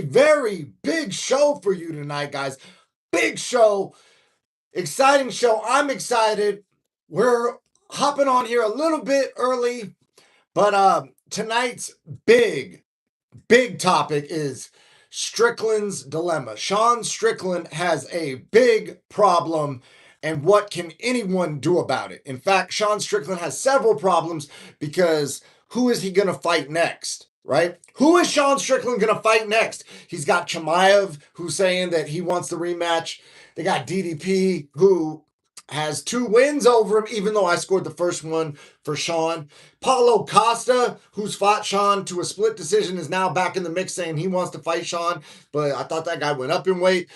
very big show for you tonight, guys. Big show, exciting show. I'm excited. We're hopping on here a little bit early, but tonight's big topic is Strickland's dilemma. Sean Strickland has a big problem, and what can anyone do about it? In fact, Sean Strickland has several problems because who is he going to fight next? Right? Who is Sean Strickland going to fight next? He's got Chimaev, who's saying that he wants the rematch. They got DDP, who has 2 wins over him, even though I scored the first one for Sean. Paulo Costa, who's fought Sean to a split decision, is now back in the mix saying he wants to fight Sean, but I thought that guy went up in weight.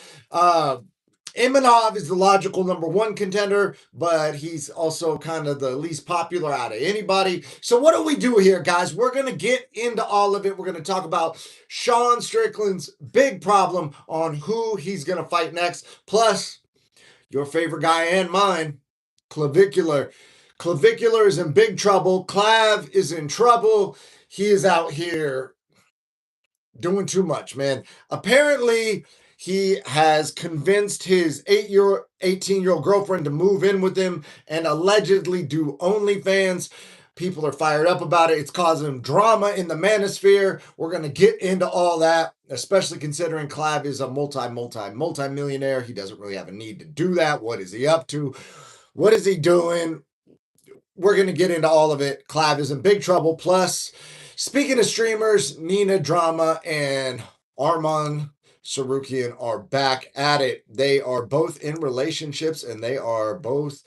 Imanov is the logical number 1 contender, but he's also kind of the least popular out of anybody. So what do we do here, guys? We're going to get into all of it. We're going to talk about Sean Strickland's big problem on who he's going to fight next, plus your favorite guy and mine, clavicular. Clavicular is in big trouble. Clav is in trouble. He is out here doing too much, man. Apparently, he has convinced his 18-year-old girlfriend to move in with him and allegedly do OnlyFans. People are fired up about it. It's causing drama in the manosphere. We're going to get into all that, especially considering Clav is a multi-millionaire. He doesn't really have a need to do that. What is he up to? What is he doing? We're going to get into all of it. Clav is in big trouble. Plus, speaking of streamers, Nina Drama and Arman Sarukian are back at it. They are both in relationships and they are both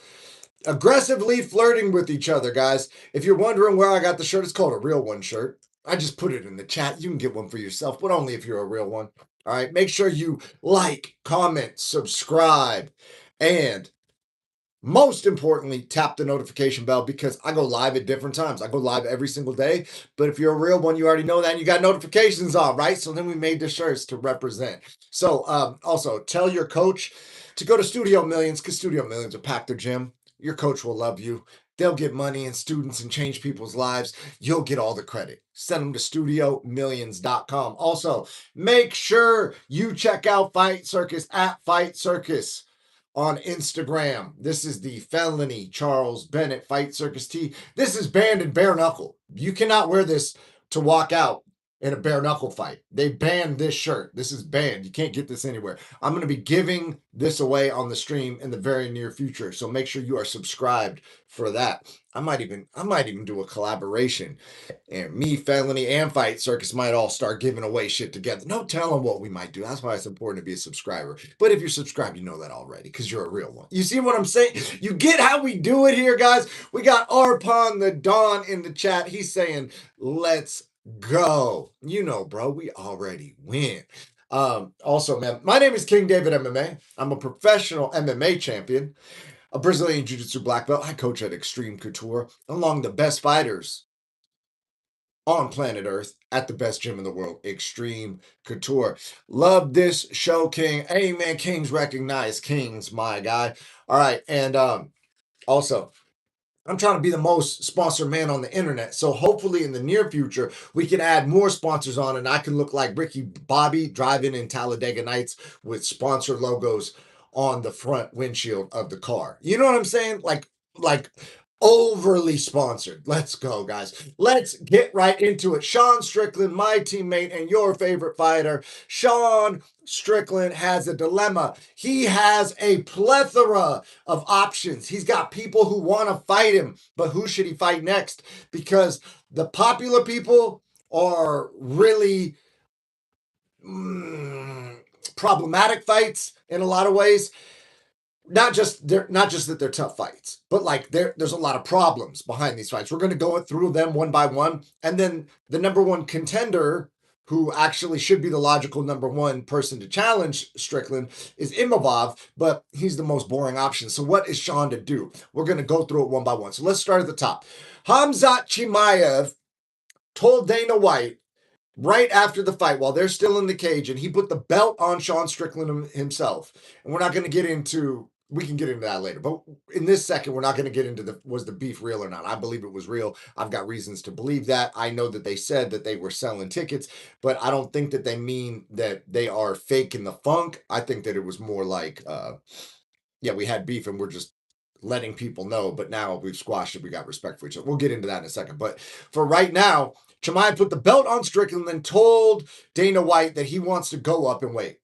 aggressively flirting with each other, guys. If you're wondering where I got the shirt, it's called a Real One shirt. I just put it in the chat. You can get one for yourself, but only if you're a real one. All right, make sure you like, comment, subscribe, and most importantly, tap the notification bell because I go live at different times. I go live every single day, but if you're a real one, you already know that and you got notifications on, right? So then we made the shirts to represent. So also tell your coach to go to Studio Millions because Studio Millions will pack their gym. Your coach will love you. They'll get money and students and change people's lives. You'll get all the credit. Send them to studiomillions.com. Also, make sure you check out Fight Circus at Fight Circus on Instagram. This is the Felony Charles Bennett Fight Circus tee. This is banned in bare knuckle. You cannot wear this to walk out in a bare knuckle fight. They banned this shirt. This is banned. You can't get this anywhere. I'm going to be giving this away on the stream in the very near future. So make sure you are subscribed for that. I might even do a collaboration. And me, Felony, and Fight Circus might all start giving away shit together. No telling what we might do. That's why it's important to be a subscriber. But if you're subscribed, you know that already because you're a real one. You see what I'm saying? You get how we do it here, guys. We got Arpon the Dawn in the chat. He's saying, let's go. You know, bro, we already win. Also, man, my name is King David MMA. I'm a professional MMA champion, a Brazilian Jiu-Jitsu black belt. I coach at Extreme Couture, along the best fighters on planet Earth at the best gym in the world, Extreme Couture. Love this show, King. Hey, man, kings recognize kings, my guy. All right, and also, I'm trying to be the most sponsored man on the internet. So hopefully in the near future, we can add more sponsors on and I can look like Ricky Bobby driving in Talladega Nights with sponsor logos on the front windshield of the car. You know what I'm saying? Like overly sponsored. Let's go, guys. Let's get right into it. Sean Strickland, my teammate and your favorite fighter. Sean Strickland has a dilemma. He has a plethora of options. He's got people who want to fight him, but who should he fight next? Because the popular people are really problematic fights in a lot of ways. Not just that they're tough fights, but like there's a lot of problems behind these fights. We're going to go through them one by one, and then the number 1 contender, who actually should be the logical number 1 person to challenge Strickland, is Imavov, but he's the most boring option. So what is Sean to do? We're going to go through it one by one. So let's start at the top. Khamzat Chimaev told Dana White right after the fight, while they're still in the cage, and he put the belt on Sean Strickland himself. And we're not going to get into we can get into that later. But in this second, we're not going to get into was the beef real or not. I believe it was real. I've got reasons to believe that. I know that they said that they were selling tickets, but I don't think that they mean that they are faking the funk. I think that it was more like, yeah, we had beef and we're just letting people know, but now we've squashed it. We got respect for each other. We'll get into that in a second. But for right now, Chimaev put the belt on Strickland and told Dana White that he wants to go up and wait.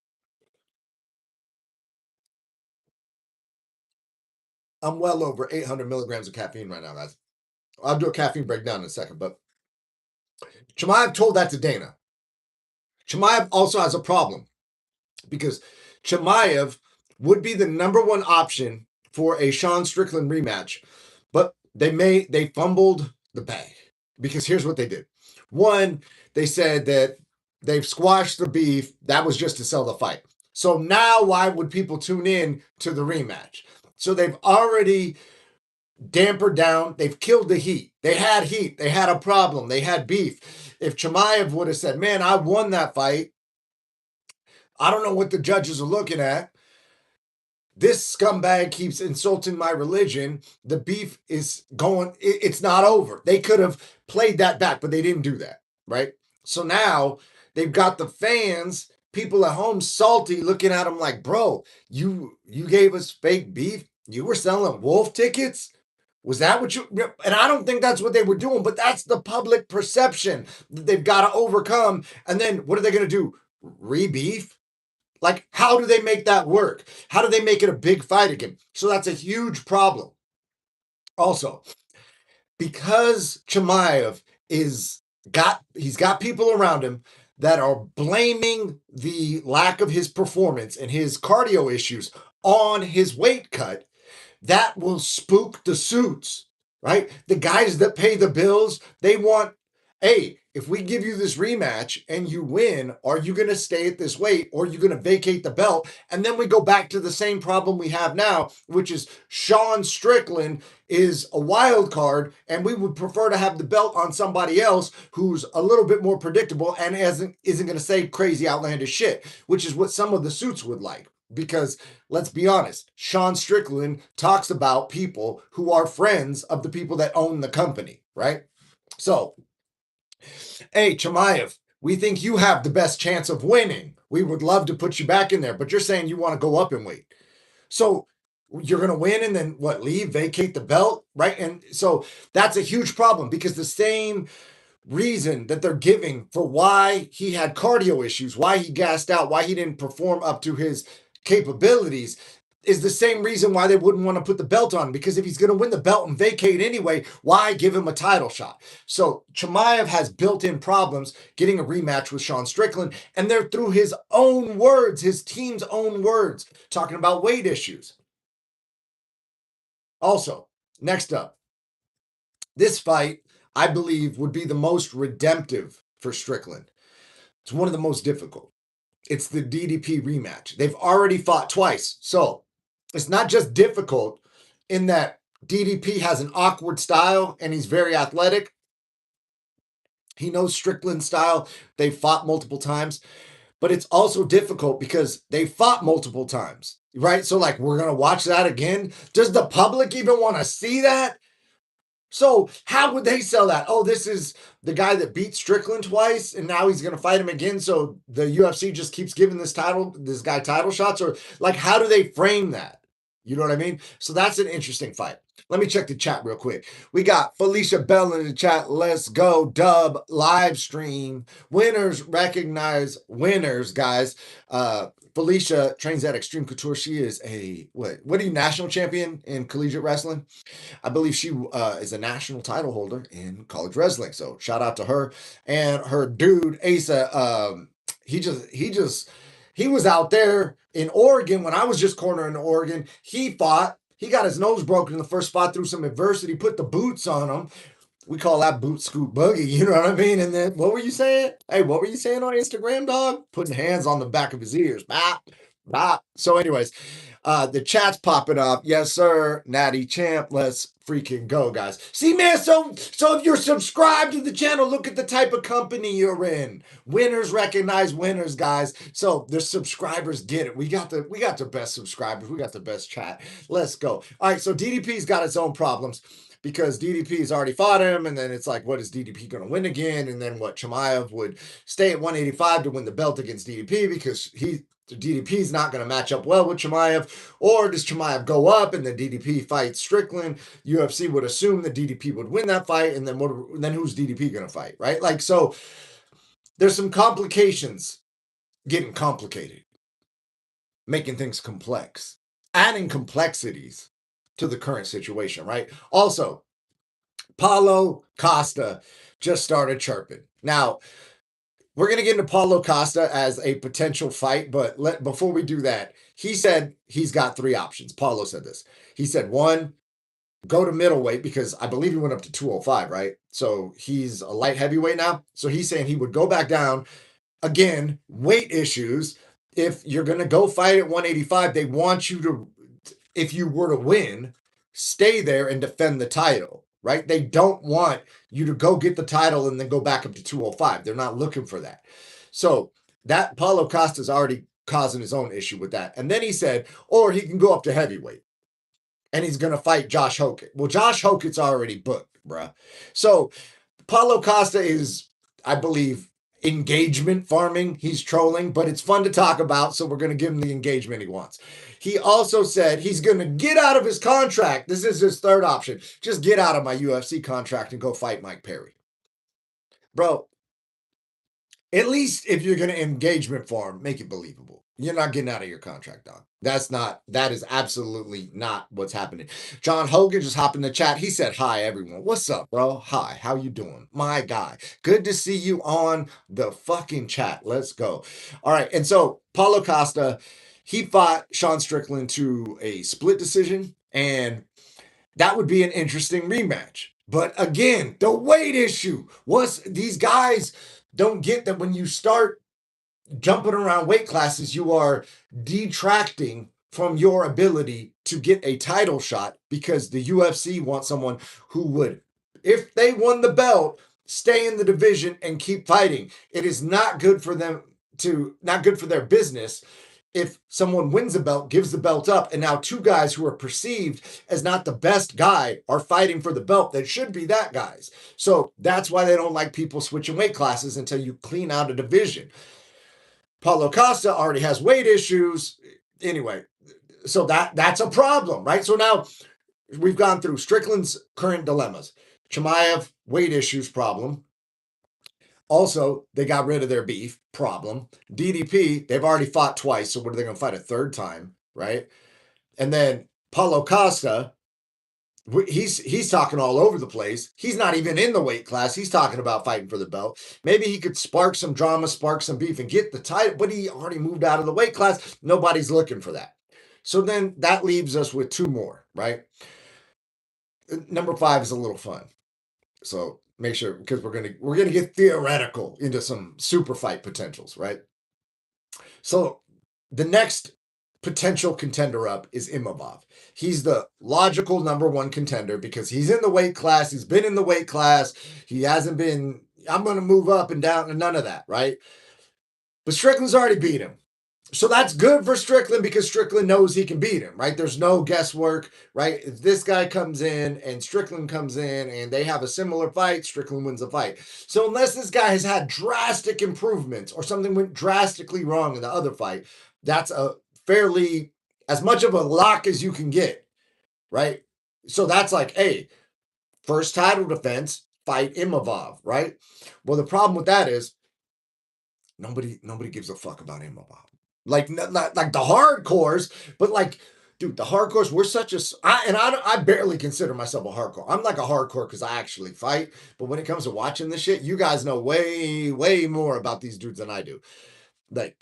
I'm well over 800 milligrams of caffeine right now, guys. I'll do a caffeine breakdown in a second, but Chimaev told that to Dana. Chimaev also has a problem because Chimaev would be the number one option for a Sean Strickland rematch, but they fumbled the bag because here's what they did. One, they said that they've squashed the beef. That was just to sell the fight. So now why would people tune in to the rematch? So they've already dampered down. They've killed the heat. They had heat. They had a problem. They had beef. If Chimaev would have said, man, I won that fight, I don't know what the judges are looking at. This scumbag keeps insulting my religion. The beef is going, it's not over. They could have played that back, but they didn't do that, right? So now they've got the fans, people at home salty, looking at them like, bro, you gave us fake beef. You were selling wolf tickets. Was that what you, and I don't think that's what they were doing, but that's the public perception that they've got to overcome. And then what are they going to do? Re-beef? Like, how do they make that work? How do they make it a big fight again? So that's a huge problem. Also, because Chimaev he's got people around him that are blaming the lack of his performance and his cardio issues on his weight cut, that will spook the suits, right? The guys that pay the bills, they want, hey, if we give you this rematch and you win, are you going to stay at this weight or are you going to vacate the belt? And then we go back to the same problem we have now, which is Sean Strickland is a wild card and we would prefer to have the belt on somebody else who's a little bit more predictable and isn't going to say crazy outlandish shit, which is what some of the suits would like. Because let's be honest, Sean Strickland talks about people who are friends of the people that own the company, right? So, hey, Chimaev, we think you have the best chance of winning. We would love to put you back in there, but you're saying you want to go up and wait. So you're going to win and then what, leave, vacate the belt, right? And so that's a huge problem because the same reason that they're giving for why he had cardio issues, why he gassed out, why he didn't perform up to his capabilities is the same reason why they wouldn't want to put the belt on, because if he's going to win the belt and vacate anyway, why give him a title shot? So Chimaev has built-in problems getting a rematch with Sean Strickland, and they're through his own words, his team's own words, talking about weight issues. Also, next up, this fight, I believe, would be the most redemptive for Strickland. It's one of the most difficult. It's the DDP rematch. They've already fought twice. So it's not just difficult in that DDP has an awkward style and he's very athletic. He knows Strickland's style. They fought multiple times. But it's also difficult because they fought multiple times, right? So, like, we're going to watch that again. Does the public even want to see that? So how would they sell that? Oh, this is the guy that beat Strickland twice, and now he's going to fight him again. So the UFC just keeps giving this guy title shots, or like, how do they frame that? You know what I mean? So that's an interesting fight. Let me check the chat real quick. We got Felicia Bell in the chat. Let's go, dub live stream. Winners recognize winners, guys. Felicia trains at Extreme Couture. She is a what are you, national champion in collegiate wrestling? I believe she is a national title holder in college wrestling. So shout out to her and her dude Asa. He was out there in Oregon when I was just cornering Oregon. He fought. He got his nose broken in the first spot through some adversity. Put the boots on him. We call that boot scoot boogie. You know what I mean? And then what were you saying? Hey, what were you saying on Instagram, dog? Putting hands on the back of his ears. Bop, bop. So, anyways. The chat's popping up. Yes, sir. Natty Champ. Let's freaking go, guys. See, man, so if you're subscribed to the channel, look at the type of company you're in. Winners recognize winners, guys. So the subscribers get it. We got the best subscribers. We got the best chat. Let's go. All right, so DDP's got its own problems because DDP's already fought him, and then it's like, what is DDP going to win again? And then what? Chimaev would stay at 185 to win the belt against DDP because DDP's not going to match up well with Chimaev, or does Chimaev go up and then DDP fights Strickland? UFC would assume that DDP would win that fight, and then then who's DDP going to fight, right? Like, so there's some complications getting complicated, making things complex, adding complexities to the current situation, right? Also, Paulo Costa just started chirping. Now, we're going to get into Paulo Costa as a potential fight, but before we do that, he said he's got 3 options. Paulo said this. He said, 1, go to middleweight, because I believe he went up to 205, right? So he's a light heavyweight now. So he's saying he would go back down. Again, weight issues. If you're going to go fight at 185, they want you to, if you were to win, stay there and defend the title, right? They don't want you to go get the title and then go back up to 205. They're not looking for that. So that Paulo Costa's already causing his own issue with that. And then he said, or he can go up to heavyweight and he's going to fight Josh Hokett. Well, Josh Hokett's already booked, bruh. So Paulo Costa is, I believe, engagement farming. He's trolling, but it's fun to talk about, so we're going to give him the engagement he wants. He also said he's going to get out of his contract. This is his 3rd option. Just get out of my UFC contract and go fight Mike Perry. Bro, at least if you're going to engagement farm, make it believable. You're not getting out of your contract, dog. That is absolutely not what's happening. John Hogan just hopped in the chat. He said, hi, everyone. What's up, bro? Hi, how you doing? My guy. Good to see you on the fucking chat. Let's go. All right, and so Paulo Costa, he fought Sean Strickland to a split decision, and that would be an interesting rematch. But again, the weight issue. These guys don't get that when you start jumping around weight classes, you are detracting from your ability to get a title shot, because the UFC wants someone who would, if they won the belt, stay in the division and keep fighting. It is not good for them not good for their business if someone wins the belt, gives the belt up, and now 2 guys who are perceived as not the best guy are fighting for the belt that should be that guy's. So that's why they don't like people switching weight classes until you clean out a division. Paulo Costa already has weight issues. Anyway, so that's a problem, right? So now we've gone through Strickland's current dilemmas. Chimaev, weight issues, problem. Also, they got rid of their beef, problem. DDP, they've already fought twice, so what are they going to fight a 3rd time, right? And then Paulo Costa, he's talking all over the place. He's not even in the weight class. He's talking about fighting for the belt. Maybe he could spark some drama, spark some beef, and get the title, but he already moved out of the weight class. Nobody's looking for that. So then that leaves us with 2 more, right? Number 5 is a little fun. So make sure, because we're gonna get theoretical into some super fight potentials, right? So the next potential contender up is Imavov. He's the logical number 1 contender because he's in the weight class. He's been in the weight class. He hasn't been, I'm going to move up and down, and none of that, right? But Strickland's already beat him. So that's good for Strickland because Strickland knows he can beat him, right? There's no guesswork, right? If this guy comes in and Strickland comes in and they have a similar fight, Strickland wins the fight. So unless this guy has had drastic improvements or something went drastically wrong in the other fight, that's a fairly, as much of a lock as you can get, right? So that's like, hey, first title defense, fight Imavov, right? Well, the problem with that is nobody gives a fuck about Imavov. Like, not like the hardcores, but like, dude, the hardcores, we're such a, I barely consider myself a hardcore. I'm like a hardcore because I actually fight. But when it comes to watching this shit, you guys know way, way more about these dudes than I do. Like,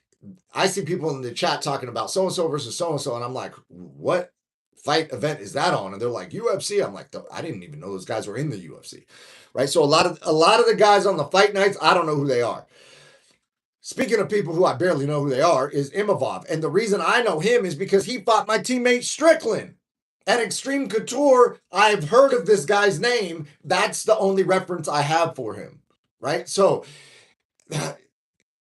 I see people in the chat talking about so-and-so versus so-and-so, and I'm like, what fight event is that on? And they're like, UFC. I'm like, I didn't even know those guys were in the UFC, right? So a lot of the guys on the fight nights, I don't know who they are. Speaking of people who I barely know who they are, is Imavov. And the reason I know him is because he fought my teammate Strickland. At Extreme Couture, I've heard of this guy's name. That's the only reference I have for him, right? So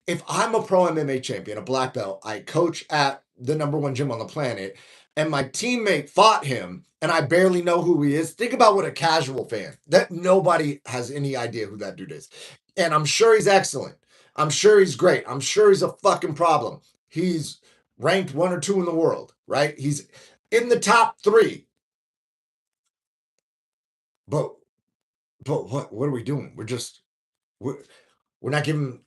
if I'm a pro MMA champion, a black belt, I coach at the number one gym on the planet, and my teammate fought him, and I barely know who he is. Think about what a casual fan that nobody has any idea who that dude is. And I'm sure he's excellent. I'm sure he's great. I'm sure he's a fucking problem. He's ranked 1 or 2 in the world, right? He's in the top 3. But what are we doing? We're, we're not giving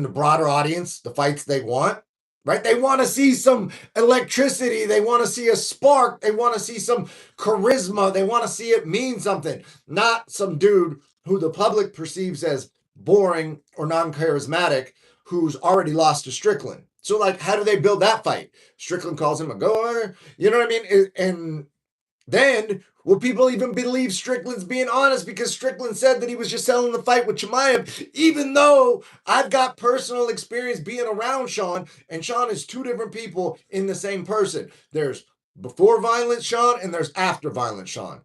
the broader audience the fights they want, right? They want to see some electricity, they want to see a spark, they want to see some charisma, they want to see it mean something, not some dude who the public perceives as boring or non-charismatic who's already lost to Strickland. So like, how do they build that fight? Strickland calls him a goer, you know what I mean? And then will people even believe Strickland's being honest because Strickland said that he was just selling the fight with Chimaev, even though I've got personal experience being around Sean, and Sean is 2 different people in the same person. There's before violent Sean and there's after violent Sean.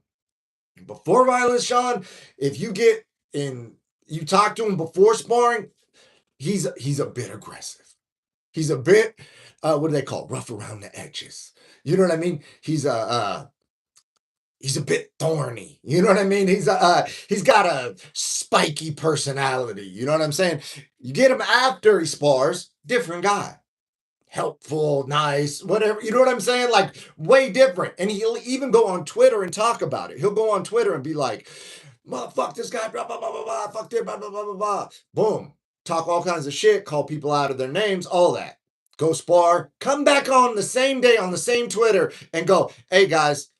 Before violent Sean, if you get in, you talk to him before sparring, he's a bit aggressive. He's a bit, what do they call it? Rough around the edges. You know what I mean? He's a bit thorny. You know what I mean? He's got a spiky personality. You know what I'm saying? You get him after he spars, different guy. Helpful, nice, whatever. You know what I'm saying? Like way different. And he'll even go on Twitter and talk about it. He'll go on Twitter and be like, fuck this guy, blah, blah, blah, blah, blah, fuck this, blah, blah, blah, blah, blah. Boom. Talk all kinds of shit, call people out of their names, all that. Go spar, come back on the same day on the same Twitter and go, hey guys,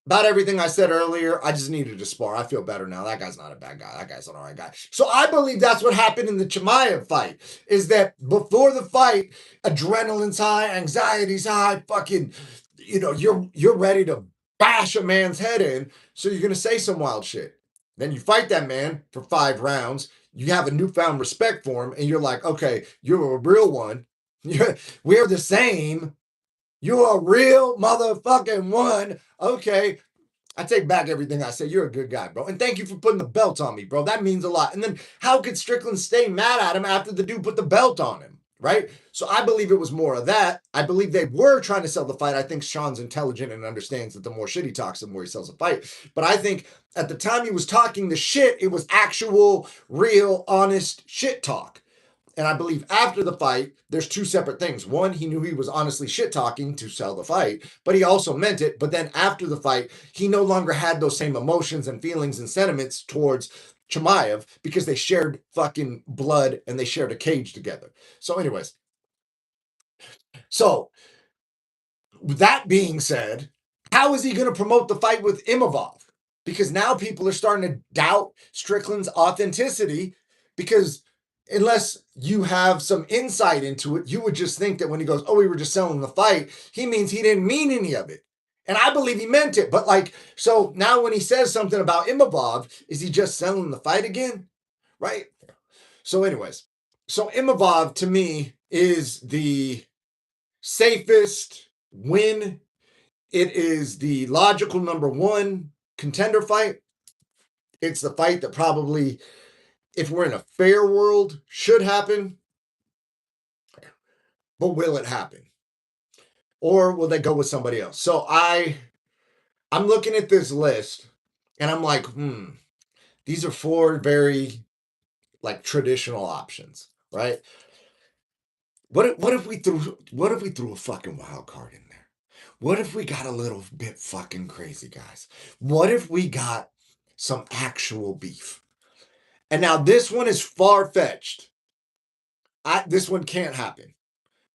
about everything I said earlier, I just needed to spar. I feel better now. That guy's not a bad guy. That guy's an all right guy. So I believe that's what happened in the Chimaev fight, is that before the fight, adrenaline's high, anxiety's high, fucking, you're ready to bash a man's head in, so you're going to say some wild shit. Then you fight that man for 5 rounds. You have a newfound respect for him, and you're like, okay, you're a real one. We're the same. You're a real motherfucking one. Okay. I take back everything I said. You're a good guy, bro. And thank you for putting the belt on me, bro. That means a lot. And then how could Strickland stay mad at him after the dude put the belt on him? Right? So I believe it was more of that. I believe they were trying to sell the fight. I think Sean's intelligent and understands that the more shit he talks, the more he sells a fight. But I think at the time he was talking the shit, it was actual, real, honest shit talk. And I believe after the fight, there's 2 separate things. One, he knew he was honestly shit talking to sell the fight, but he also meant it. But then after the fight, he no longer had those same emotions and feelings and sentiments towards Chimaev because they shared fucking blood and they shared a cage together. So, anyways, so that being said, how is he going to promote the fight with Imavov? Because now people are starting to doubt Strickland's authenticity because unless you have some insight into it, you would just think that when he goes, oh, we were just selling the fight, he means he didn't mean any of it. And I believe he meant it. But like, so now when he says something about Imavov, is he just selling the fight again? Right? So anyways, so Imavov to me is the safest win. It is the logical number 1 contender fight. It's the fight that probably, if we're in a fair world, should happen. But will it happen? Or will they go with somebody else? So I'm looking at this list and I'm like, these are 4 very like traditional options, right? What if we threw a fucking wild card in there? What if we got a little bit fucking crazy, guys? What if we got some actual beef? And now this one is far-fetched. This one can't happen.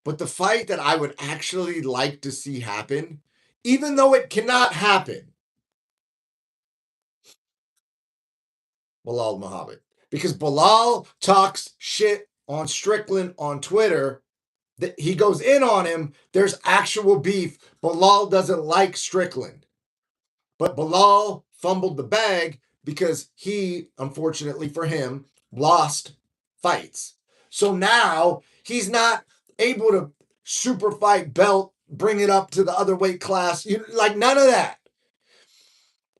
But the fight that I would actually like to see happen, even though it cannot happen, Bilal Muhammad. Because Bilal talks shit on Strickland on Twitter. He goes in on him. There's actual beef. Bilal doesn't like Strickland. But Bilal fumbled the bag because he, unfortunately for him, lost fights. So now he's not able to super fight belt bring it up to the other weight class. Like none of that.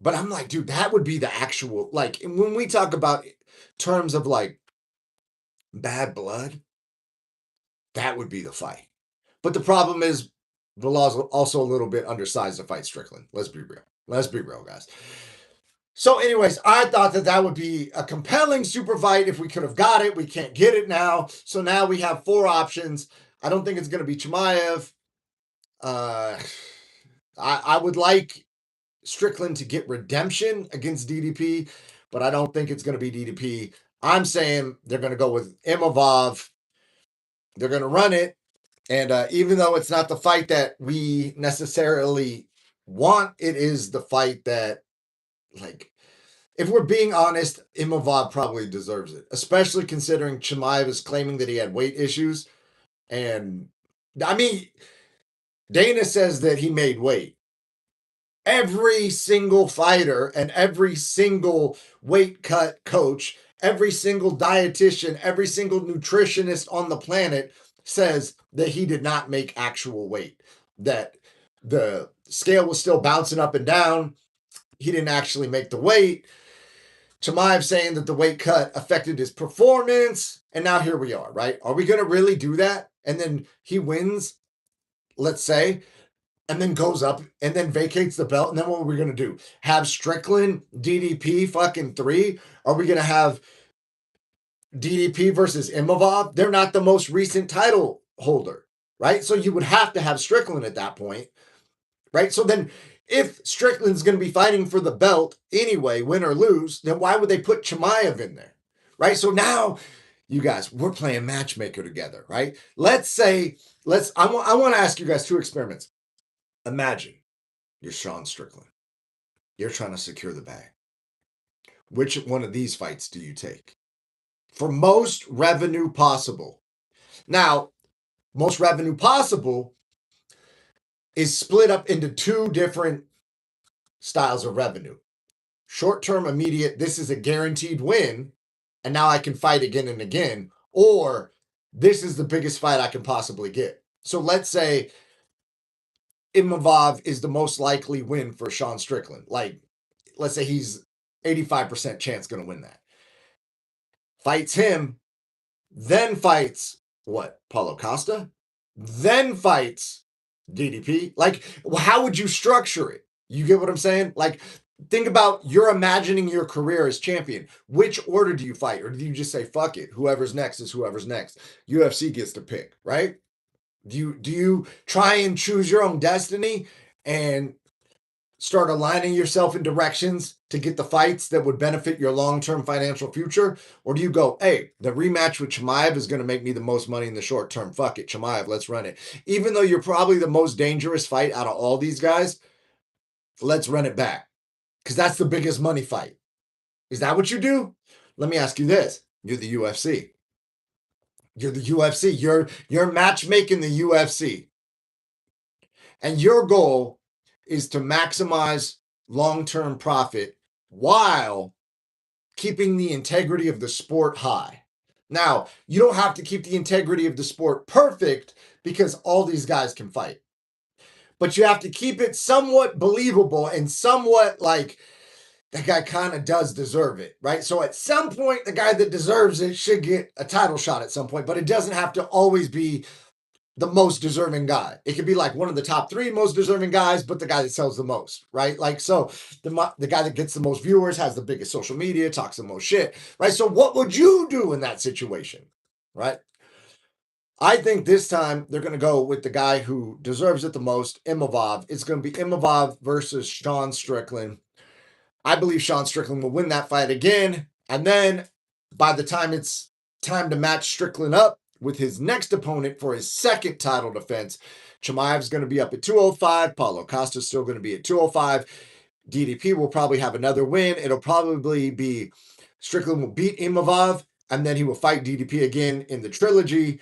But I'm like, dude, that would be the actual, like, when we talk about terms of like bad blood, that would be the fight. But the problem is the law's also a little bit undersized to fight Strickland. Let's be real. Let's be real, guys. So, anyways, I thought that would be a compelling super fight if we could have got it. We can't get it now. So now we have 4 options. I don't think it's going to be Chimaev. I would like Strickland to get redemption against DDP, but I don't think it's going to be DDP. I'm saying they're going to go with Imavov. They're going to run it. And even though it's not the fight that we necessarily want, it is the fight that, like, if we're being honest, Imavov probably deserves it, especially considering Chimaev is claiming that he had weight issues. And, I mean, Dana says that he made weight. Every single fighter and every single weight cut coach, every single dietitian, every single nutritionist on the planet says that he did not make actual weight, that the scale was still bouncing up and down. He didn't actually make the weight. Chimaev saying that the weight cut affected his performance. And now here we are, right? Are we going to really do that? And then he wins, let's say, and then goes up and then vacates the belt. And then what are we going to do? Have Strickland, DDP fucking 3? Are we going to have DDP versus Imavov? They're not the most recent title holder, right? So you would have to have Strickland at that point, right? So then if Strickland's going to be fighting for the belt anyway, win or lose, then why would they put Chimaev in there, right? So now, you guys, we're playing matchmaker together, right? Let's say, I want to ask you guys 2 experiments. Imagine you're Sean Strickland. You're trying to secure the bag. Which one of these fights do you take? For most revenue possible. Now, most revenue possible is split up into 2 different styles of revenue. Short-term, immediate, this is a guaranteed win, and now I can fight again and again, or this is the biggest fight I can possibly get. So let's say Imavov is the most likely win for Sean Strickland. Like, let's say he's 85% chance going to win that. Fights him, then fights what? Paulo Costa? Then fights DDP? Like, how would you structure it? You get what I'm saying? Like, think about, you're imagining your career as champion. Which order do you fight? Or do you just say, fuck it, whoever's next is whoever's next? UFC gets to pick, right? Do you try and choose your own destiny and start aligning yourself in directions to get the fights that would benefit your long-term financial future? Or do you go, hey, the rematch with Chimaev is going to make me the most money in the short term. Fuck it, Chimaev, let's run it. Even though you're probably the most dangerous fight out of all these guys, let's run it back. Because that's the biggest money fight. Is that what you do? Let me ask you this. You're the UFC. You're the UFC. You're matchmaking the UFC. And your goal is to maximize long-term profit while keeping the integrity of the sport high. Now, you don't have to keep the integrity of the sport perfect because all these guys can fight. But you have to keep it somewhat believable and somewhat like, that guy kind of does deserve it, right? So at some point, the guy that deserves it should get a title shot at some point, but it doesn't have to always be the most deserving guy. It could be like one of the top 3 most deserving guys, but the guy that sells the most, right? Like, so the guy that gets the most viewers, has the biggest social media, talks the most shit, right? So what would you do in that situation, right? I think this time they're going to go with the guy who deserves it the most, Imavov. It's going to be Imavov versus Sean Strickland. I believe Sean Strickland will win that fight again. And then by the time it's time to match Strickland up with his next opponent for his second title defense, Chimaev's going to be up at 205. Paulo Costa's still going to be at 205. DDP will probably have another win. It'll probably be Strickland will beat Imavov, and then he will fight DDP again in the trilogy.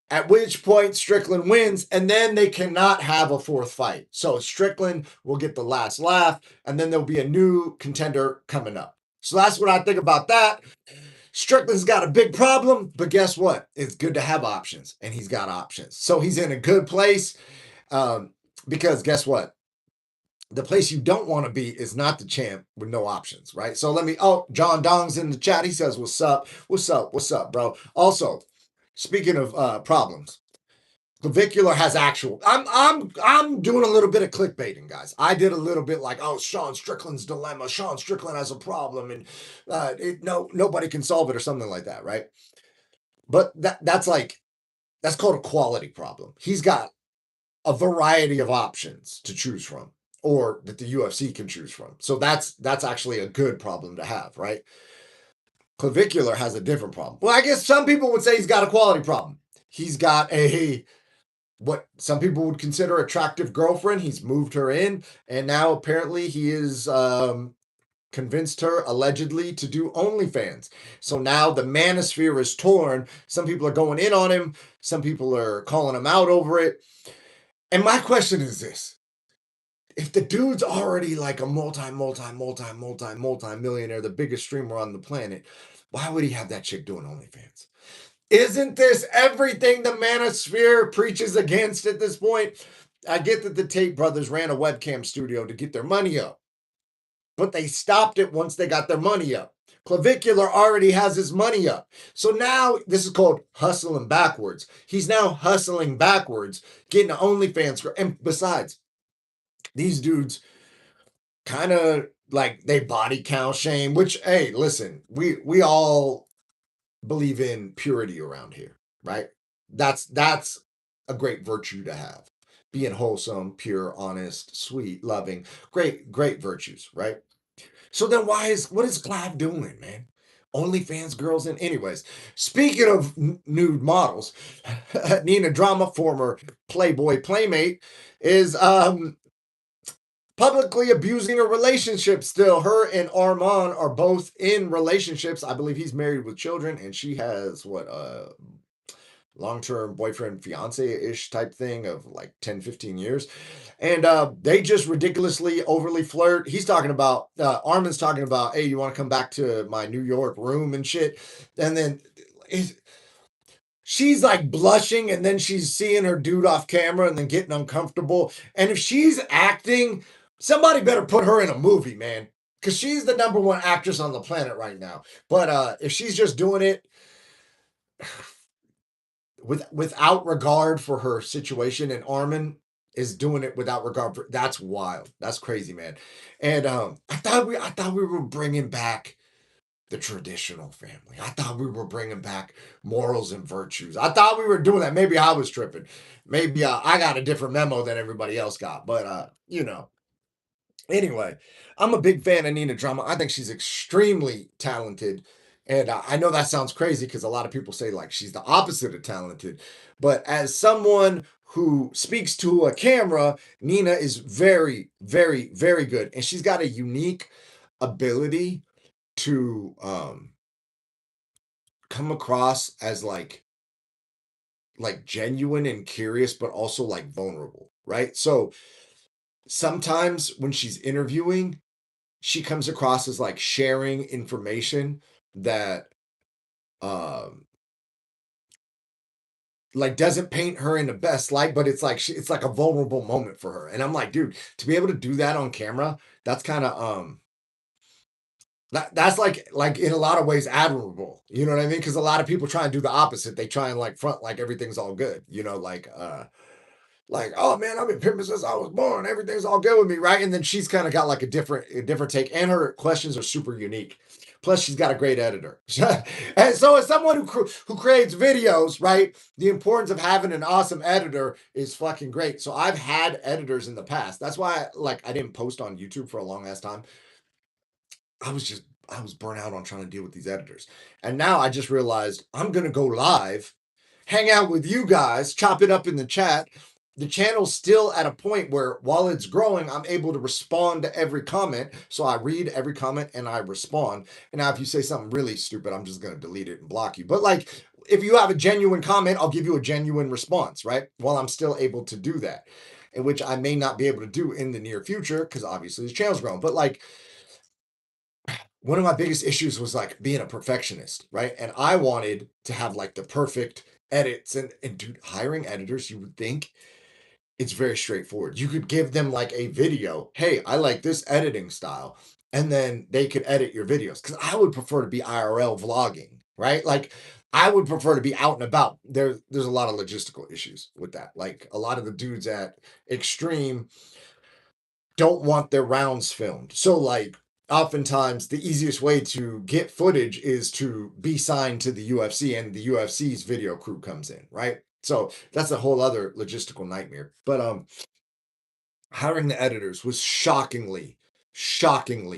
At which point Strickland wins, and then they cannot have a 4th fight. So Strickland will get the last laugh, and then there'll be a new contender coming up. So that's what I think about that. Strickland's got a big problem, but guess what? It's good to have options, and he's got options. So he's in a good place. Because guess what? The place you don't want to be is not the champ with no options, right? So John Dong's in the chat. He says, "What's up? What's up? What's up, bro?" Also, speaking of problems, clavicular has actual. I'm doing a little bit of clickbaiting, guys. I did a little bit like, oh, Sean Strickland's dilemma. Sean Strickland has a problem, and nobody can solve it or something like that, right? But that's called a quality problem. He's got a variety of options to choose from, or that the UFC can choose from. So that's actually a good problem to have, right? Clavicular has a different problem. Well, I guess some people would say he's got a quality problem. He's got what some people would consider attractive girlfriend. He's moved her in, and now apparently he is convinced her allegedly to do OnlyFans. So now the manosphere is torn. Some people are going in on him. Some people are calling him out over it. And my question is this: if the dude's already like a multi-millionaire, the biggest streamer on the planet, why would he have that chick doing OnlyFans? Isn't this everything the manosphere preaches against at this point? I get that the Tate brothers ran a webcam studio to get their money up, but they stopped it once they got their money up. Clavicular already has his money up. So now this is called hustling backwards. He's now hustling backwards, getting OnlyFans. And besides, these dudes kind of like they body count shame, which, hey, listen, we all believe in purity around here, right? That's a great virtue to have. Being wholesome, pure, honest, sweet, loving, great virtues, right? So then what is Clav doing, man? OnlyFans girls and anyways. Speaking of nude models, Nina Drama, former Playboy Playmate, is publicly abusing a relationship still. Her and Armand are both in relationships. I believe he's married with children, and she has what long-term boyfriend fiance-ish type thing of like 10 15 years, and they just ridiculously overly flirt. He's talking about Armin's talking about, hey, you want to come back to my New York room and shit, and then she's like blushing, and then she's seeing her dude off camera and then getting uncomfortable. And if she's acting, somebody better put her in a movie, man, because she's the number one actress on the planet right now. But if she's just doing it without regard for her situation, and Armin is doing it without regard for, that's wild. That's crazy, man. And I thought we were bringing back the traditional family. I thought we were bringing back morals and virtues. I thought we were doing that. Maybe I was tripping. Maybe I got a different memo than everybody else got. But anyway, I'm a big fan of Nina Drama. I think she's extremely talented. And I know that sounds crazy because a lot of people say like she's the opposite of talented. But as someone who speaks to a camera, Nina is very, very, very good. And she's got a unique ability to come across as like genuine and curious, but also like vulnerable, right? So sometimes when she's interviewing, she comes across as like sharing information that like doesn't paint her in the best light, but it's like it's like a vulnerable moment for her. And I'm like, dude, to be able to do that on camera, that's kind of that's like in a lot of ways admirable. You know what I mean? Because a lot of people try and do the opposite. They try and like front like everything's all good. Like, oh man, I've been pimping since I was born. Everything's all good with me, right? And then she's kind of got like a different take, and her questions are super unique. Plus, she's got a great editor. And so, as someone who creates videos, right, the importance of having an awesome editor is fucking great. So I've had editors in the past. That's why I didn't post on YouTube for a long ass time. I was burnt out on trying to deal with these editors. And now I just realized I'm going to go live, hang out with you guys, chop it up in the chat. The channel's still at a point where while it's growing, I'm able to respond to every comment. So I read every comment and I respond. And now if you say something really stupid, I'm just going to delete it and block you. But like, if you have a genuine comment, I'll give you a genuine response, right? While I'm still able to do that, in which I may not be able to do in the near future because obviously the channel's growing. But like, one of my biggest issues was like being a perfectionist, right? And I wanted to have like the perfect edits, and dude, hiring editors, you would think it's very straightforward. You could give them like a video. Hey, I like this editing style. And then they could edit your videos. Because I would prefer to be IRL vlogging, right? Like I would prefer to be out and about. There's a lot of logistical issues with that. Like a lot of the dudes at Extreme don't want their rounds filmed. So like oftentimes the easiest way to get footage is to be signed to the UFC and the UFC's video crew comes in, right? So that's a whole other logistical nightmare. But hiring the editors was shockingly, shockingly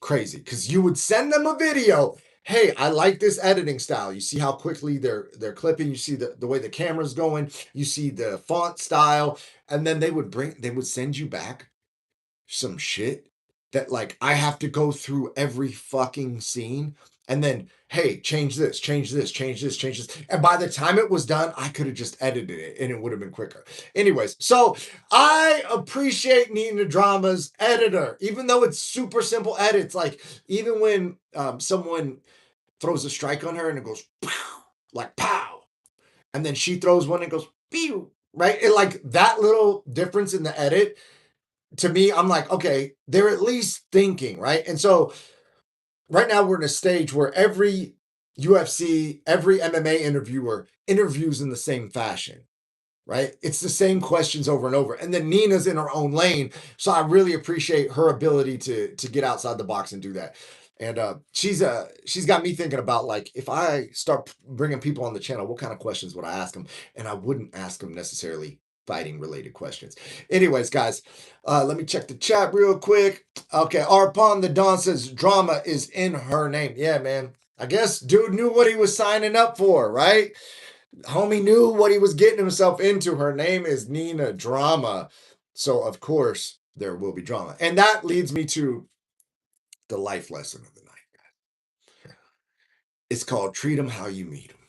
crazy because you would send them a video. Hey, I like this editing style. You see how quickly they're clipping. You see the way the camera's going. You see the font style, and then they would send you back some shit that like I have to go through every fucking scene and then hey, change this, change this, change this, change this. And by the time it was done, I could have just edited it and it would have been quicker. Anyways, so I appreciate Nina Drama's editor, even though it's super simple edits. Like even when someone throws a strike on her and it goes pow, like pow, and then she throws one and it goes pew, right? And like that little difference in the edit to me, I'm like, okay, they're at least thinking, right? And so right now we're in a stage where every UFC, every MMA interviewer interviews in the same fashion, right? It's the same questions over and over. And then Nina's in her own lane. So I really appreciate her ability to get outside the box and do that. And she's got me thinking about like if I start bringing people on the channel, what kind of questions would I ask them? And I wouldn't ask them necessarily fighting related questions. Anyways, guys, let me check the chat real quick. Okay, Arpon the Don says drama is in her name. Yeah, man. I guess dude knew what he was signing up for, right? Homie knew what he was getting himself into. Her name is Nina Drama. So, of course, there will be drama. And that leads me to the life lesson of the night. It's called treat them how you meet them,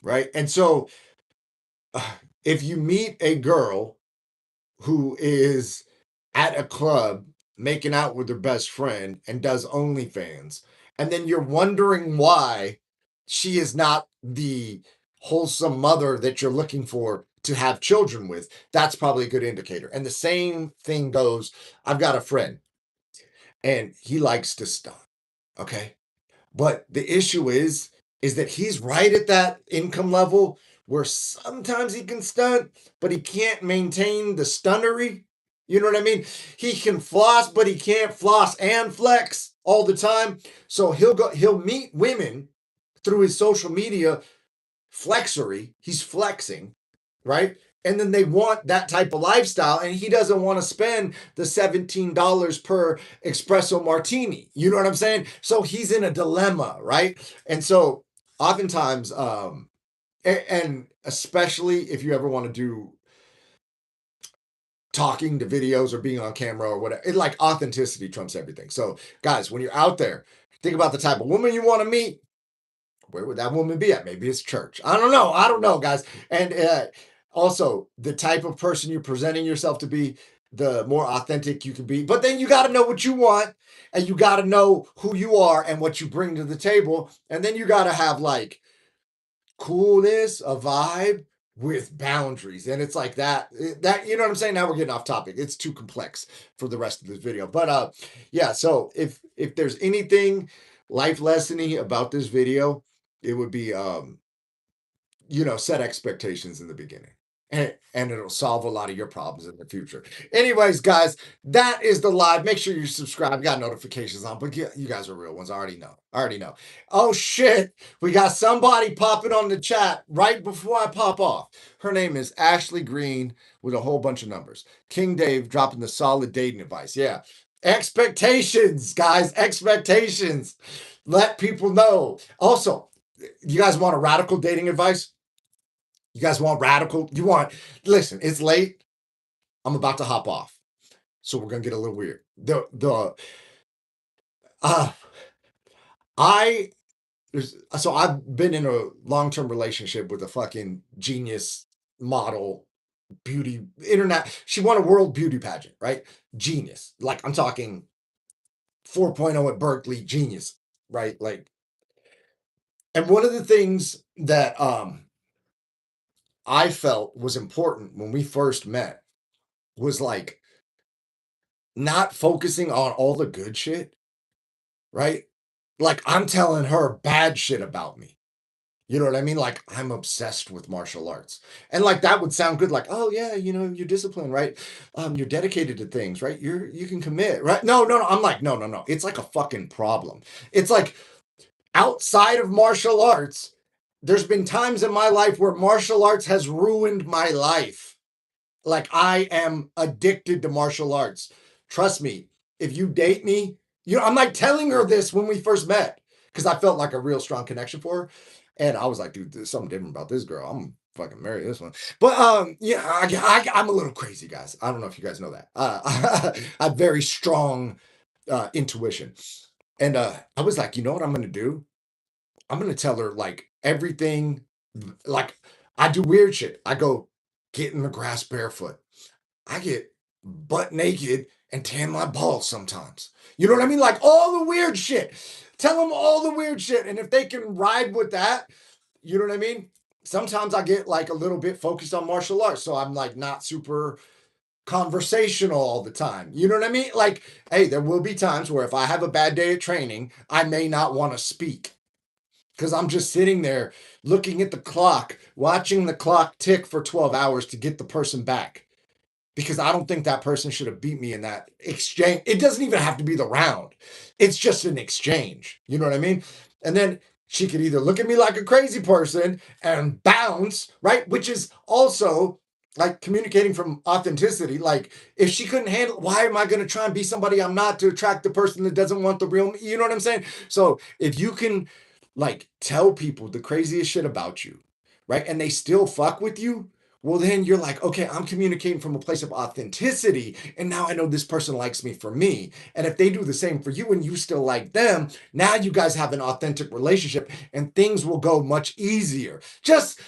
right? And so, if you meet a girl who is at a club making out with her best friend and does OnlyFans, and then you're wondering why she is not the wholesome mother that you're looking for to have children with, that's probably a good indicator. And the same thing goes, I've got a friend and he likes to stunt, okay? But the issue is that he's right at that income level where sometimes he can stunt, but he can't maintain the stunnery. You know what I mean? He can floss, but he can't floss and flex all the time. So he'll meet women through his social media flexery. He's flexing, right? And then they want that type of lifestyle, and he doesn't want to spend the $17 per espresso martini. You know what I'm saying? So he's in a dilemma, right? And so oftentimes, and especially if you ever want to do talking to videos or being on camera or whatever, it like authenticity trumps everything. So guys, when you're out there, think about the type of woman you want to meet. Where would that woman be at? Maybe it's church. I don't know. I don't know, guys. And also, the type of person you're presenting yourself to be, the more authentic you can be. But then you got to know what you want, and you got to know who you are and what you bring to the table. And then you got to have like coolness, a vibe with boundaries. And it's like that, you know what I'm saying? Now we're getting off topic. It's too complex for the rest of this video. But yeah, so if there's anything life lessony about this video, it would be set expectations in the beginning. And it'll solve a lot of your problems in the future. Anyways, guys, that is the live. Make sure you subscribe. Got notifications on, but you guys are real ones. I already know. Oh shit, we got somebody popping on the chat right before I pop off. Her name is Ashley Green with a whole bunch of numbers. King Dave dropping the solid dating advice. Yeah, expectations, guys, expectations. Let people know. Also, you guys want a radical dating advice? You guys want radical? Listen, it's late. I'm about to hop off. So we're gonna get a little weird. Uh I so I've been in a long-term relationship with a fucking genius model beauty internet. She won a world beauty pageant, right? Genius. Like I'm talking 4.0 at Berkeley, genius, right? Like, and one of the things that I felt was important when we first met was like not focusing on all the good shit, right? Like I'm telling her bad shit about me. You know what I mean? Like I'm obsessed with martial arts. And like that would sound good, like, oh yeah, you're disciplined, right? You're dedicated to things, right? You can commit, right? No, no, no. I'm like, no, no, no. It's like a fucking problem. It's like outside of martial arts, there's been times in my life where martial arts has ruined my life. Like I am addicted to martial arts. Trust me, if you date me, I'm like telling her this when we first met because I felt like a real strong connection for her. And I was like, dude, there's something different about this girl. I'm fucking marry this one. But yeah, I'm a little crazy, guys. I don't know if you guys know that. I have very strong intuition. And I was like, you know what I'm gonna do? I'm gonna tell her like everything. Like I do weird shit. I go get in the grass barefoot. I get butt naked and tan my balls sometimes. You know what I mean? Like all the weird shit. Tell them all the weird shit. And if they can ride with that, you know what I mean? Sometimes I get like a little bit focused on martial arts. So I'm like not super conversational all the time. You know what I mean? Like, hey, there will be times where if I have a bad day at training, I may not want to speak because I'm just sitting there looking at the clock, watching the clock tick for 12 hours to get the person back because I don't think that person should have beat me in that exchange. It doesn't even have to be the round. It's just an exchange. You know what I mean? And then she could either look at me like a crazy person and bounce, right? Which is also like communicating from authenticity. Like if she couldn't handle, why am I going to try and be somebody I'm not to attract the person that doesn't want the real me? You know what I'm saying? So if you can like tell people the craziest shit about you, right? And they still fuck with you, well, then you're like, okay, I'm communicating from a place of authenticity. And now I know this person likes me for me. And if they do the same for you and you still like them, now you guys have an authentic relationship and things will go much easier. Just,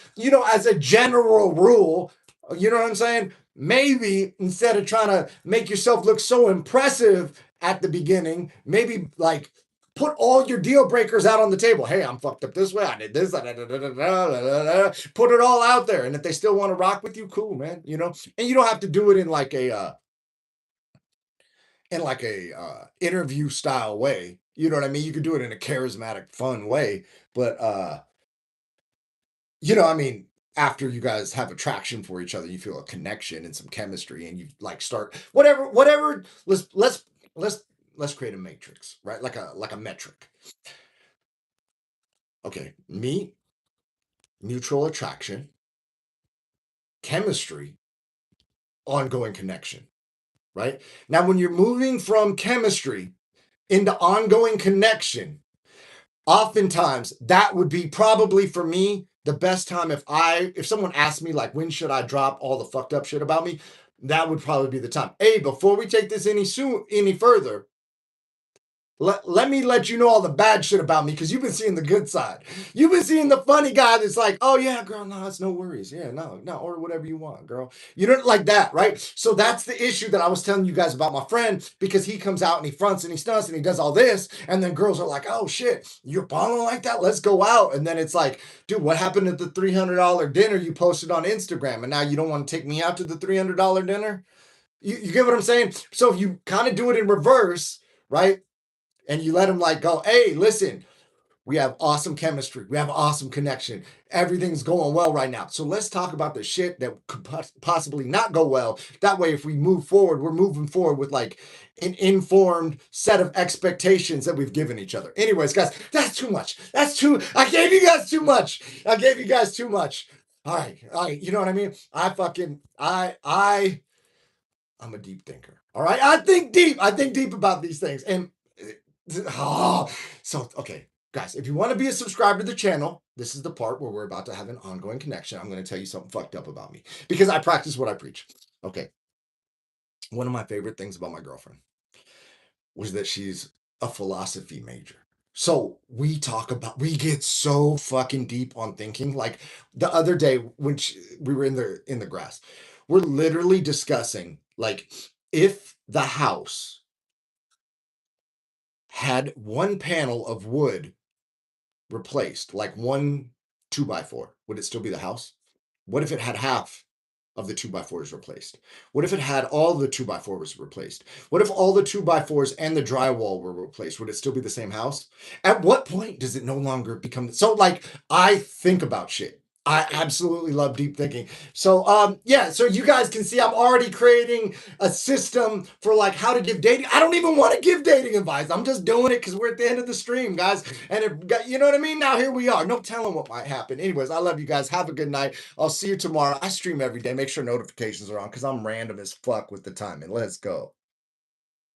as a general rule, you know what I'm saying? Maybe instead of trying to make yourself look so impressive at the beginning, maybe like put all your deal breakers out on the table. Hey, I'm fucked up this way. I did this. Put it all out there. And if they still want to rock with you, cool, man. And you don't have to do it in like a interview style way. You know what I mean? You could do it in a charismatic, fun way. But I mean, after you guys have attraction for each other, you feel a connection and some chemistry, and you like start whatever. Let's let's create a matrix, right? Like a metric. Okay, me, mutual attraction, chemistry, ongoing connection, right? Now, when you're moving from chemistry into ongoing connection, oftentimes that would be probably for me the best time if someone asked me like when should I drop all the fucked up shit about me, that would probably be the time. Hey, before we take this any further, let me let you know all the bad shit about me because you've been seeing the good side. You've been seeing the funny guy that's like, oh yeah, girl, no, it's no worries. Yeah, no, no, order whatever you want, girl. You don't like that, right? So that's the issue that I was telling you guys about my friend because he comes out and he fronts and he stunts and he does all this. And then girls are like, oh shit, you're balling like that? Let's go out. And then it's like, dude, what happened at the $300 dinner you posted on Instagram? And now you don't want to take me out to the $300 dinner? You get what I'm saying? So if you kind of do it in reverse, right? And you let them like go, hey, listen, we have awesome chemistry. We have awesome connection. Everything's going well right now. So let's talk about the shit that could possibly not go well. That way, if we move forward, we're moving forward with like an informed set of expectations that we've given each other. Anyways, guys, that's too much. I gave you guys too much. I gave you guys too much. All right. All right. You know what I mean? I'm a deep thinker. All right. I think deep. I think deep about these things. And oh, so okay, guys, if you want to be a subscriber to the channel, this is the part where we're about to have an ongoing connection. I'm going to tell you something fucked up about me because I practice what I preach. Okay. One of my favorite things about my girlfriend was that she's a philosophy major. So we get so fucking deep on thinking. Like the other day when we were in the grass, we're literally discussing like if the house had one panel of wood replaced, like one 2x4, would it still be the house? What if it had half of the 2x4s replaced? What if it had all the 2x4s replaced? What if all the 2x4s and the drywall were replaced? Would it still be the same house? At what point does it no longer become so? Like, I think about shit. I absolutely love deep thinking. So yeah, so you guys can see I'm already creating a system for like how to give dating. I don't even want to give dating advice. I'm just doing it because we're at the end of the stream, guys. And you know what I mean? Now here we are. No telling what might happen. Anyways, I love you guys. Have a good night. I'll see you tomorrow. I stream every day. Make sure notifications are on because I'm random as fuck with the timing. Let's go.